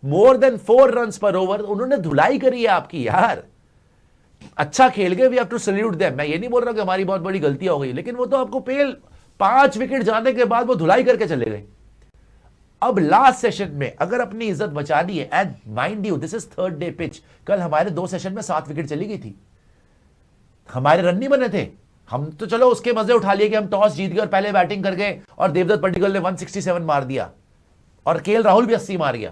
मोर than 4 run per over, उन्होंने धुलाई करी है आपकी यार। अच्छा खेल गए, we have to salute them. मैं ये नहीं बोल रहा कि हमारी बहुत बड़ी गलती हो गई, लेकिन वो तो आपको पेल 5 विकेट जाने के बाद वो धुलाई करके चले गए। अब लास्ट सेशन में अगर अपनी इज्जत बचानी है, and mind you this is 3rd day pitch, कल हमारे 2 सेशन में 7 विकेट चली गई थी, हमारे रन नहीं बने थे। हम तो चलो उसके मजे उठा लिए कि हम टॉस जीत गए और पहले बैटिंग कर गए और देवदत्त पट्टिकल ने 167 मार दिया और केएल राहुल भी 80 मार गया,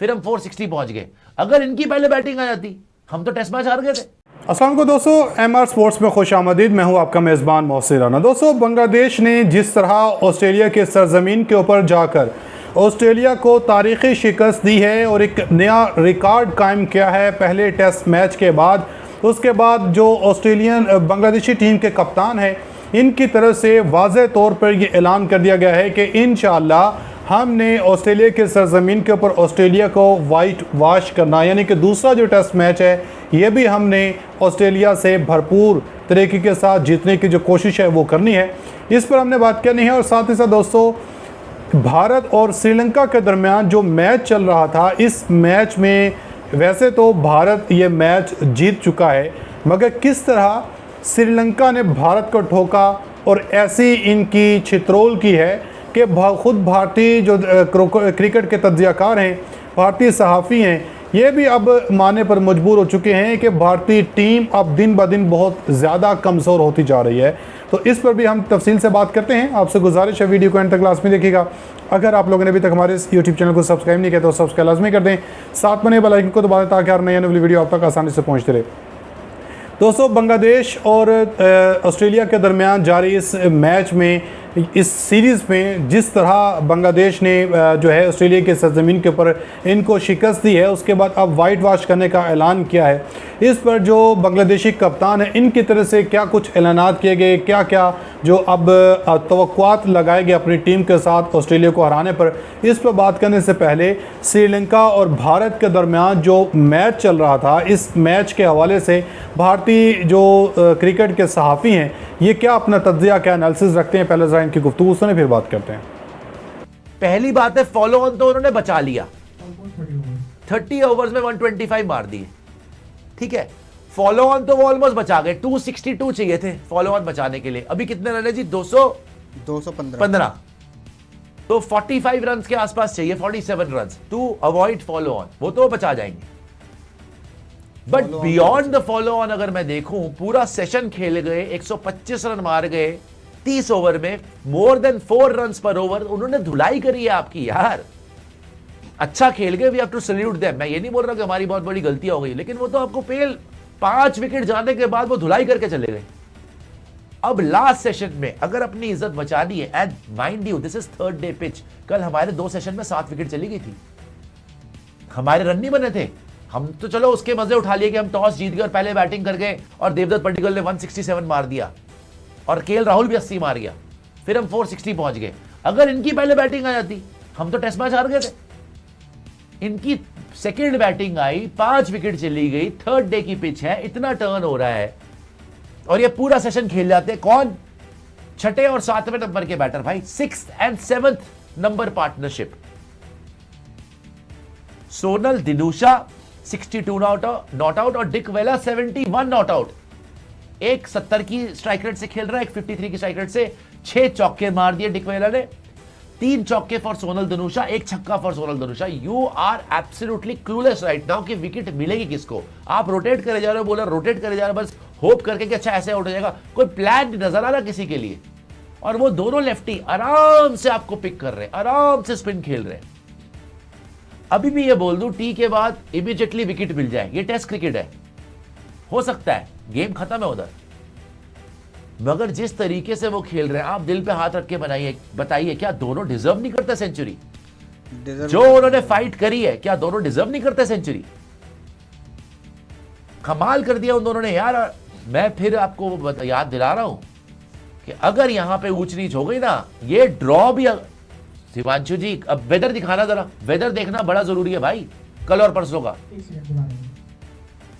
फिर हम 460 पहुंच गए। अगर इनकी पहले बैटिंग आ जाती हम तो टेस्ट मैच हार गए थे। अस्सलाम वालेकुम दोस्तों, एमआर स्पोर्ट्स में खुश आमदीद। मैं हूं आपका मेज़बान मोहसिन राना। दोस्तों, बांग्लादेश ने जिस तरह ऑस्ट्रेलिया के सरजमीन के ऊपर जाकर ऑस्ट्रेलिया को तारीखी शिकस्त दी है और एक नया रिकॉर्ड कायम किया है पहले टेस्ट मैच के बाद, उसके बाद जो ऑस्ट्रेलियन बांग्लादेशी टीम के कप्तान हैं इनकी तरफ से वाज़ेह तौर पर यह ऐलान कर दिया गया है कि इंशाअल्लाह हमने ऑस्ट्रेलिया के सरजमीन के ऊपर ऑस्ट्रेलिया को वाइट वॉश करना, यानी कि दूसरा जो टेस्ट मैच है ये भी हमने ऑस्ट्रेलिया से भरपूर तरीके के साथ जीतने की जो कोशिश है वो करनी है। इस पर हमने बात करनी है। और साथ ही साथ दोस्तों, भारत और श्रीलंका के दरमियान जो मैच चल रहा था, इस मैच में वैसे तो भारत ये मैच जीत चुका है, मगर किस तरह श्रीलंका ने भारत को ठोका और ऐसी इनकी छित्रोल की है कि खुद भारतीय जो क्रिकेट के तज्ज़ियाकार हैं, भारतीय सहाफ़ी हैं, ये भी अब मानने पर मजबूर हो चुके हैं कि भारतीय टीम अब दिन ब दिन बहुत ज़्यादा कमज़ोर होती जा रही है। तो इस पर भी हम तफसील से बात करते हैं। आपसे गुजारिश है वीडियो को एंड तक लाजमी देखिएगा। अगर आप लोगों ने अभी तक हमारे इस यूट्यूब चैनल को सब्सक्राइब नहीं किया तो सब्सक्राइब लाजमी कर दें, साथ बने बेल आइकन को दबा दें ताकि हर नई आने वाली वीडियो आप तक आसानी से पहुँचते रहे। दोस्तों, बांग्लादेश और ऑस्ट्रेलिया के दरमियान जारी इस मैच में, इस सीरीज़ में जिस तरह बांग्लादेश ने जो है ऑस्ट्रेलिया के सरजमीन के ऊपर इनको शिकस्त दी है, उसके बाद अब वाइट वॉश करने का ऐलान किया है। इस पर जो बांग्लादेशी कप्तान है इनकी तरफ से क्या कुछ ऐलानात किए गए, क्या क्या जो अब तवक्कुआत लगाए गए अपनी टीम के साथ ऑस्ट्रेलिया को हराने पर, इस पर बात करने से पहले श्रीलंका और भारत के दरमियान जो मैच चल रहा था, इस मैच के हवाले से भारतीय जो क्रिकेट के सहाफ़ी हैं ये क्या अपना तज्ज़िया, क्या एनालिसिस रखते हैं, पहले ज़रा इनकी गुफ्तगू सुने फिर बात करते हैं। पहली बात है, फॉलो ऑन तो उन्होंने बचा लिया, 30 ओवर्स में 125 मार दिए, ठीक है। फॉलो ऑन तो वो ऑलमोस्ट बचा गए, 262 चाहिए थे फॉलो ऑन बचाने के लिए। अभी कितने रन है जी? 215। तो 45 रन के आसपास चाहिए, 47 run to avoid follow on, वो तो बचा जाएंगे। But beyond the follow on अगर मैं देखूं, पूरा सेशन खेल गए, 125 रन मार गए 30 ओवर में, more than 4 run per over, उन्होंने धुलाई करी है आपकी यार। अच्छा खेल गए, we have to salute them. मैं ये नहीं बोल रहा कि हमारी बहुत बड़ी गलती हो गई, लेकिन वो तो आपको पेल 5 विकेट जाने के बाद वो धुलाई करके चले गए। अब लास्ट सेशन में अगर अपनी इज्जत बचानी है, and mind you this is 3rd day pitch, कल हमारे 2 सेशन में 7 विकेट चली गई थी, हमारे रन नहीं बने थे। हम तो चलो उसके मजे उठा लिए कि हम टॉस जीत गए और पहले बैटिंग कर गए और देवदत्त पट्टिकल ने 167 मार दिया और केएल राहुल भी 80 मार गया, फिर हम 460 पहुंच गए। अगर इनकी पहले बैटिंग आ जाती हम तो टेस्ट मैच हार गए थे। इनकी सेकेंड बैटिंग आई, 5 विकेट चली गई, 3rd डे की पिच है, इतना टर्न हो रहा है और ये पूरा सेशन खेल जाते हैं। कौन? 6ठे और 7वें नंबर के बैटर भाई, 6th and 7th number partnership. Sonal Dinusha 62 not out और डिक वेला 71 नॉट आउट। एक 70 की स्ट्राइक रेट से खेल रहा है, एक 53 की स्ट्राइक रेट से। 6 चौके मार दिए डिक वेला ने, 3 चौके फॉर सोनल दिनूशा, 1 छक्का four Sonal Dinusha. You are absolutely clueless right now कि विकेट मिलेगी किसको। आप रोटेट करे जा रहे हो, बोला रोटेट करे जा रहे हो, बस होप करके कि अच्छा ऐसे आउट हो जाएगा, कोई प्लान नजर आ रहा किसी के लिए। और वो दोनों लेफ्टी आराम से आपको पिक कर रहे हैं, आराम से स्पिन खेल रहे हैं। अभी भी ये बोल दूं, टी के बाद इमीडिएटली विकेट मिल जाए, ये टेस्ट क्रिकेट है, हो सकता है गेम खत्म है उधर। मगर जिस तरीके से वो खेल रहे हैं, आप दिल पे हाथ रख के बताइए क्या दोनों डिजर्व नहीं करते सेंचुरी? जो उन्होंने फाइट करी है, क्या दोनों डिजर्व नहीं करते सेंचुरी? कमाल कर दिया उन दोनों ने यार। मैं फिर आपको याद दिला रहा हूं कि अगर यहां पे ऊंच नीच हो गई ना, ये ड्रॉ भी। शिवांशु जी, अब वेदर दिखाना जरा, वेदर देखना बड़ा जरूरी है भाई, कल और परसों का।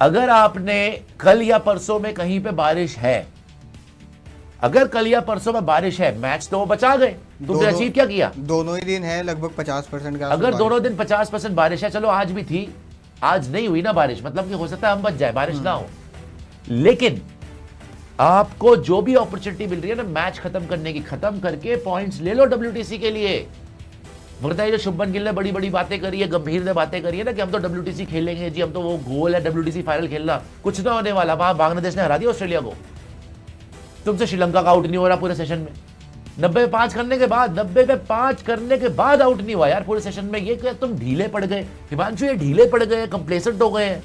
अगर आपने कल या परसों में कहीं पे बारिश है, अगर कल या परसों में बारिश है, मैच तो वो बचा गए, तुमने अचीव क्या किया? दोनों ही दिन है लगभग 50% का। अगर दोनों दिन 50% बारिश है, चलो आज भी थी, आज नहीं हुई ना बारिश, मतलब कि हो सकता है हम बच जाए, बारिश ना हो, लेकिन आपको जो भी अपॉर्चुनिटी मिल रही है ना मैच खत्म करने की, खत्म करके पॉइंट्स ले लो WTC के लिए। वरना ये जो शुभमन गिल ने बड़ी बड़ी बातें करी है, गंभीर ने बातें करी है ना कि हम तो WTC खेलेंगे जी, हम तो वो गोल है WTC फाइनल खेलना, कुछ ना होने वाला। वहां बांग्लादेश ने हरा दिया ऑस्ट्रेलिया को, तुमसे श्रीलंका का आउट नहीं हो रहा पूरे सेशन में, 90 पे 5 करने के बाद, 90 पे 5 करने के बाद आउट नहीं हुआ यार पूरे सेशन में। ये क्या तुम ढीले पड़ गए हिमांशु, ये ढीले पड़ गए, कंप्लेसेंट हो गए हैं,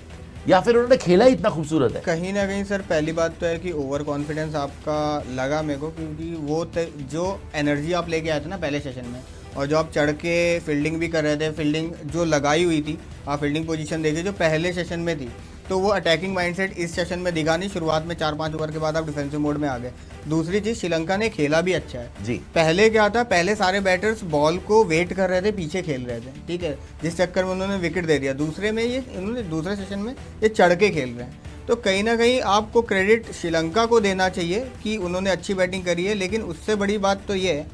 या फिर उन्होंने खेला ही इतना खूबसूरत है? कहीं ना कहीं सर पहली बात तो है कि ओवर कॉन्फिडेंस आपका लगा मेरे को, क्योंकि वो जो एनर्जी आप लेके आए थे ना पहले सेशन में, और जो आप चढ़ के फील्डिंग भी कर रहे थे, फील्डिंग जो लगाई हुई थी, आप फील्डिंग पोजीशन देखिए जो पहले सेशन में थी, तो वो अटैकिंग माइंडसेट इस सेशन में दिखा नहीं। शुरुआत में 4-5 ओवर के बाद आप डिफेंसिव मोड में आ गए। दूसरी चीज़, श्रीलंका ने खेला भी अच्छा है जी। पहले क्या था, पहले सारे बैटर्स बॉल को वेट कर रहे थे, पीछे खेल रहे थे, ठीक है, जिस चक्कर में उन्होंने विकेट दे दिया। दूसरे में ये इन्होंने दूसरे सेशन में ये चढ़ के खेल रहे हैं, तो कहीं ना कहीं आपको क्रेडिट श्रीलंका को देना चाहिए कि उन्होंने अच्छी बैटिंग करी है। लेकिन उससे बड़ी बात तो ये है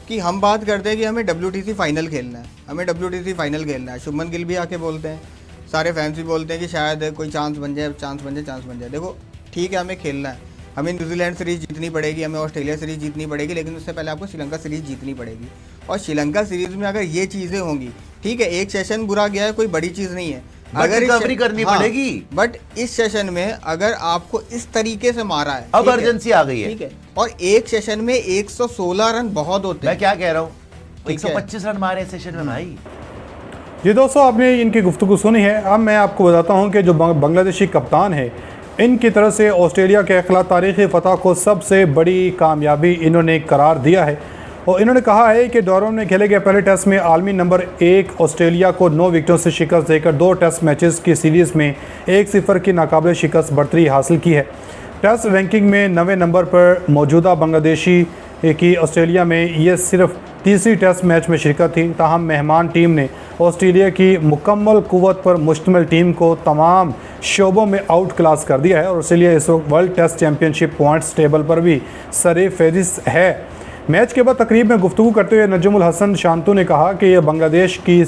कि हम बात करते हैं कि हमें WTC फाइनल खेलना है, हमें WTC फाइनल खेलना है। शुभमन गिल भी आके बोलते हैं, सारे फैंस भी बोलते हैं कि शायद कोई चांस बन जाए, चांस बन जाए, चांस बन जाए। देखो ठीक है, हमें खेलना है, हमें न्यूजीलैंड सीरीज़ जीतनी पड़ेगी, हमें ऑस्ट्रेलिया सीरीज़ जीतनी पड़ेगी, लेकिन उससे पहले आपको श्रीलंका सीरीज़ जीतनी पड़ेगी। और श्रीलंका सीरीज़ में अगर ये चीज़ें होंगी, ठीक है, एक सेशन बुरा गया है, कोई बड़ी चीज़ नहीं है, अगर रिकवरी करनी पड़ेगी। बट इस सेशन में अगर आपको इस तरीके से मारा है, अब अर्जेंसी आ गई है, ठीक है, और एक सेशन में 116 रन बहुत होते हैं। मैं क्या कह रहा हूँ, 125 रन मारे सेशन में भाई। जी दोस्तों, आपने इनकी गुफ्तगू सुनी है। अब मैं आपको बताता हूं कि जो बांग्लादेशी कप्तान है, इनकी तरफ से ऑस्ट्रेलिया के खिलाफ तारीख़ी फ़तह को सबसे बड़ी कामयाबी इन्होंने करार दिया है। और इन्होंने कहा है कि डोरम ने खेले गए पहले टेस्ट में आलमी नंबर 1 ऑस्ट्रेलिया को 9 विकेटों से शिकस्त देकर 2 टेस्ट मैचेस की सीरीज़ में 1-0 की नाकाबिल शिकस्त बढ़तरी हासिल की है। टेस्ट रैंकिंग में 9वें नंबर पर मौजूदा बांग्लादेशी की ऑस्ट्रेलिया में ये सिर्फ तीसरी टेस्ट मैच में शिरकत थी। ताहम मेहमान टीम ने ऑस्ट्रेलिया की मुकम्मल कुव्वत पर मुश्तमिल टीम को तमाम शोबों में आउट क्लास कर दिया है और ऑस्ट्रेलिया इस वक्त world test championship points table पर भी सरे फहरिस्त है। मैच के बाद तकरीब में गुफ्तगू करते हुए नजमुल हसन शांतु ने कहा कि यह बांग्लादेश की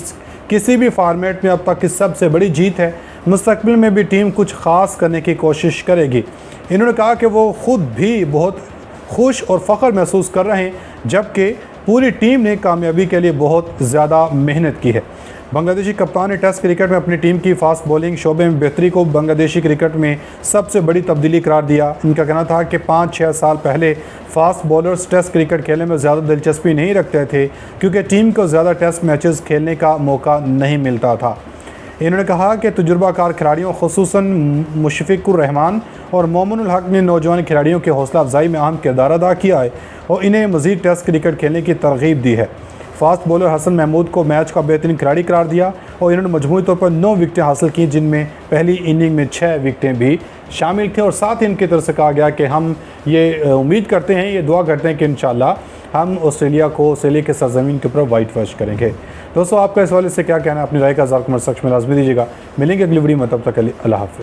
किसी भी फॉर्मेट में अब तक की सबसे बड़ी जीत है। मुस्तकबिल में भी टीम कुछ ख़ास करने की कोशिश करेगी। इन्होंने कहा कि वो ख़ुद भी बहुत खुश और फ़ख्र महसूस कर रहे हैं, जबकि पूरी टीम ने कामयाबी के लिए बहुत ज़्यादा मेहनत की है। बांग्लादेशी कप्तान ने टेस्ट क्रिकेट में अपनी टीम की फास्ट बॉलिंग शोबे में बेहतरी को बांग्लादेशी क्रिकेट में सबसे बड़ी तब्दीली करार दिया। इनका कहना था कि 5-6 साल पहले फास्ट बॉलर्स टेस्ट क्रिकेट खेलने में ज़्यादा दिलचस्पी नहीं रखते थे, क्योंकि टीम को ज़्यादा टेस्ट मैचेस खेलने का मौका नहीं मिलता था। इन्होंने कहा कि तजुर्बाकार खिलाड़ियों खुसूसन मुशफ़िकुर रहमान और मोमिनुल हक ने नौजवान खिलाड़ियों की हौसला अफजाई में अहम किरदार अदा किया है और इन्हें मज़ीद टेस्ट क्रिकेट खेलने की तरगीब दी है। फास्ट बॉलर हसन महमूद को मैच का बेहतरीन खिलाड़ी करार दिया और इन्होंने मजमूई तौर पर 9 विकेटें हासिल की, जिनमें पहली इनिंग में 6 विकेटें भी शामिल थे। और साथ ही इनकी तरफ से कहा गया कि हम ये उम्मीद करते हैं, ये दुआ करते हैं कि इंशाल्लाह हम ऑस्ट्रेलिया के सरजमीन के ऊपर वाइट वॉश करेंगे। दोस्तों, आपका इस हवाले से क्या कहना है? अपनी राय का ज़ार कमेंट सेक्शन में लाज़मी दीजिएगा। मिलेंगे अगली वीडियो में, तब तक अल्लाह हाफ़िज़।